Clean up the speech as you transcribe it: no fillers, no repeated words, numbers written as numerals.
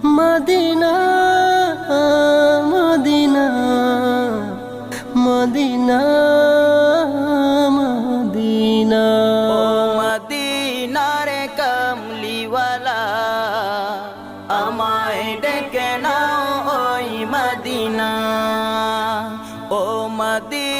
Medina Medina Medina Medina oh মদিনার কমলিওয়ালা আমায় ডেকে নাও ওই মদিনা ও মদিনা